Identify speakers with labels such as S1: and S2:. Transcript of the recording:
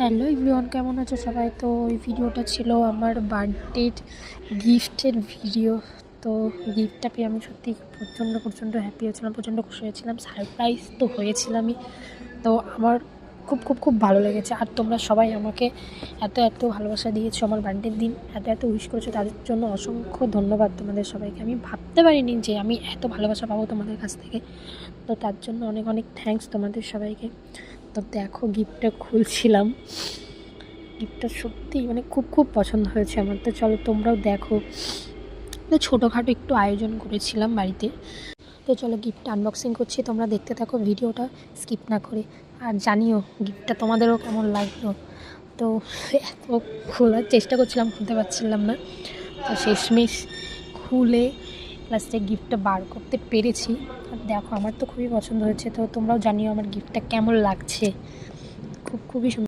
S1: Hello everyone, কেমন আছো সবাই? তো এই ভিডিওটা ছিল আমার বার্থডের গিফটের ভিডিও। তো গিফটটা পেয়ে আমি সত্যি প্রচণ্ড হ্যাপি হয়েছিলাম, প্রচণ্ড খুশি হয়েছিলাম। সারপ্রাইজ তো হয়েছিলামই, তো আমার খুব ভালো লেগেছে। আর তোমরা সবাই আমাকে এত ভালোবাসা দিয়েছো আমার বার্থডের দিন, এত উইশ করেছো, তাদের জন্য অসংখ্য ধন্যবাদ তোমাদের সবাইকে। আমি ভাবতে পারিনি যে আমি এত ভালোবাসা পাবো তোমাদের কাছ থেকে, তো তার জন্য অনেক থ্যাঙ্কস তোমাদের সবাইকে। তো দেখো, গিফটটা খুলছিলাম, গিফটটা সত্যিই মানে খুব পছন্দ হয়েছে আমার। তো চলো তোমরাও দেখো। তো ছোটোখাটো একটু আয়োজন করেছিলাম বাড়িতে। তো চলো গিফটটা আনবক্সিং করছি, তোমরা দেখতে থাকো ভিডিওটা স্কিপ না করে। আর জানিও গিফটটা তোমাদেরও কেমন লাগলো। তো এত খোলার চেষ্টা করছিলাম, খুলতে পারছিলাম না, তো শেষমেশ খুলে লাস্টে গিফটটা বার করতে পেরেছি। আর দেখো, আমার তো খুবই পছন্দ হয়েছে। তো তোমরাও জানিও আমার গিফটটা কেমন লাগছে। খুবই সুন্দর।